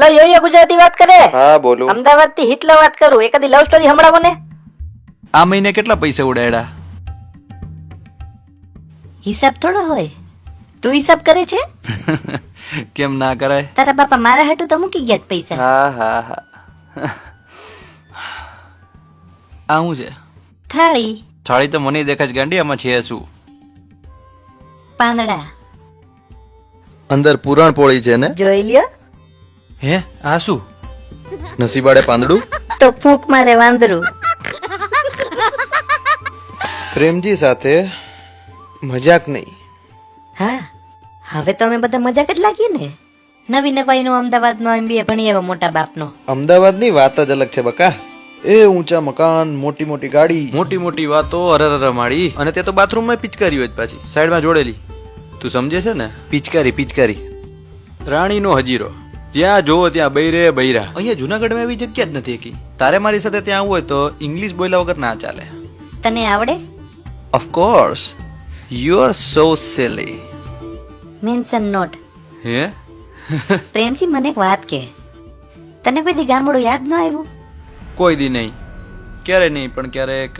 Hello યો ગુજરાતી વાત કરે. હા બોલું. અમદાવાદ થી હિટલો વાત કરું. એકાદી લવ સ્ટોરી હમણાં મને. આ મહિને કેટલા પૈસા ઉડાડ્યા? હિસાબ થોડો હોય. તું હિસાબ કરે છે? કેમ ના કરાય? તારા બાપા મારા હાટુ તો મૂકી ગયા જ પૈસા. હા હા હા. આ શું છે? થાળી, થાળી તો મને દેખાય છે ગાંડી. આમાં છે શું? પાંદડા. અંદર પુરાણ પોળી છે ને? જોઈ લ્યો. હે આ શું? નસીબાડે પાંદડું. તો ફૂંક મારે વાંદરું. પ્રેમજી સાથે મજાક નહીં. હા, હવે તો અમે બધા મજાક જ લાગીએ ને. નવી નવાઈનો અમદાવાદમાં MBA ભણી એવા મોટા બાપનો. અમદાવાદની વાત જ અલગ છે બકા. એ ઊંચા મકાન, મોટી મોટી ગાડી. મોટી મોટી વાતો અરર માડી. અને તે તો બાથરૂમમાં પિચકારી હોય જ પાછી સાઈડમાં જોડેલી. તું સમજે છે ને? પિચકારી પિચકારી. રાણીનો હજીરો. જ્યાં જોવો ત્યાં બૈરે બૈરા. અહીંયા જુનાગઢમાં એવી જગ્યા જ નથી એકી. તારે મારી સાથે ત્યાં આવવું હોય તો ઇંગ્લિશ બોલ્યા વગર ના ચાલે. તને આવડે? Of course. You are so silly. Mention not. હે? પ્રેમજી મને એક વાત કે. તને કોઈ દી ગામડું યાદ ન આવ્યું? કોઈ દી નહીં. ક્યારે નહીં પણ ક્યારેક.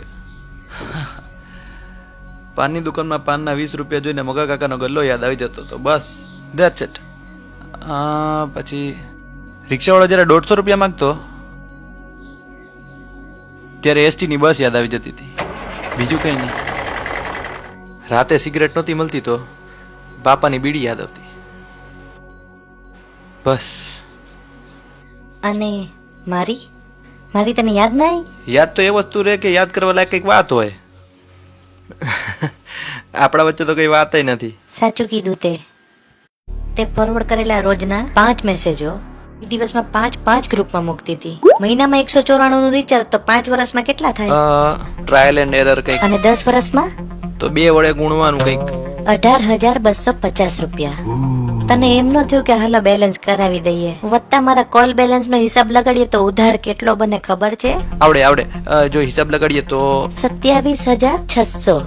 પાનની દુકાનમાં પાનના 20 રૂપિયા જોઈને મગા કાકાનો ગલ્લો યાદ આવી જતો હતો. બસ ધેટ્સ ઇટ. પછી રિક્ષાવાળો જયારે 150 રૂપિયા માંગતો ત્યારે ST ની બસ યાદ આવી જતી હતી. બીજું કઈ નહીં. રાતે સિગરેટ નહોતી મળતી તો બાપાની બીડી યાદ આવતી. બસ. અને મારી મારી તને યાદ ના આવી? યાદ તો એ વસ્તુ રહે કે યાદ કરવા લાયક કઈક વાત હોય. આપણા વચ્ચે તો કઈ વાત નથી. સાચું કીધું તે ફોરવર્ડ કરેલા રોજના 5 મેસેજો દિવસમાં 5 ગ્રુપમાં મૂકતી હતી. મહિનામાં 194 નું રિચાર્જ તો 5 વર્ષમાં કેટલા થાય? ટ્રાયલ એન્ડ એરર કઈક. અને 10 વર્ષમાં તો 2 વડે ગુણવાનું કઈક. 18,250 રૂપિયા. તને એમ ન થયું કે હાલો બેલેન્સ કરાવી દઈએ? વત્તા મારા કોલ બેલેન્સ નો હિસાબ લગાડીએ તો ઉધાર કેટલો બને ખબર છે? આવડે. જો હિસાબ લગાડીએ તો 27,600.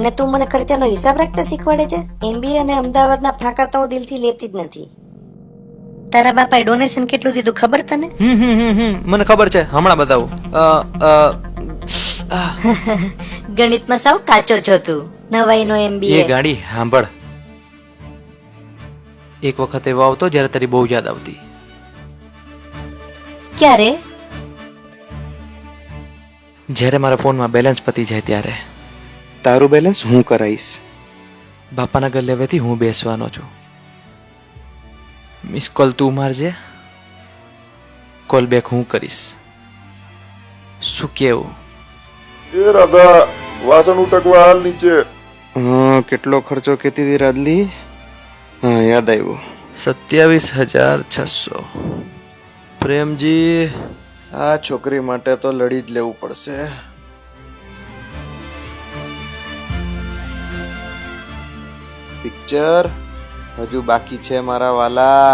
ને તું મને ખર્ચાનો હિસાબ રાખતા શીખવાડે છે? MBA અને અમદાવાદના ફાંકા તો હું દિલથી લેતી જ નથી. તારા બાપાએ ડોનેશન કેટલું દીધું ખબર તને? મને ખબર છે, હમણાં બતાવું. ગણિતમાં સાવ કાચો છો તું. નવાઈનો MBA. એ ગાડી સાંભળ. એક વખત એવો આવતો જ્યારે તારી બહુ યાદ આવતી. ક્યારે? જ્યારે મારા ફોનમાં બેલેન્સ પતી જાય ત્યારે. તારું બેલેન્સ હું કરાવીશ. બાપાના ગલ્લે હવેથી હું બેસવાનો છું. મિસ કોલ તું મારજે, કોલ બેક હું કરીશ. શું કેવું? એ રાધા, વાસણ ઉટકવા હાલ નીચે. કેટલો ખર્ચો કેતી હતી રાજલી? હા યાદ આવ્યું. 27,600. પ્રેમજી, આ છોકરી માટે તો લડી જ લેવું પડશે. પિક્ચર હજુ બાકી છે મારા વાલા.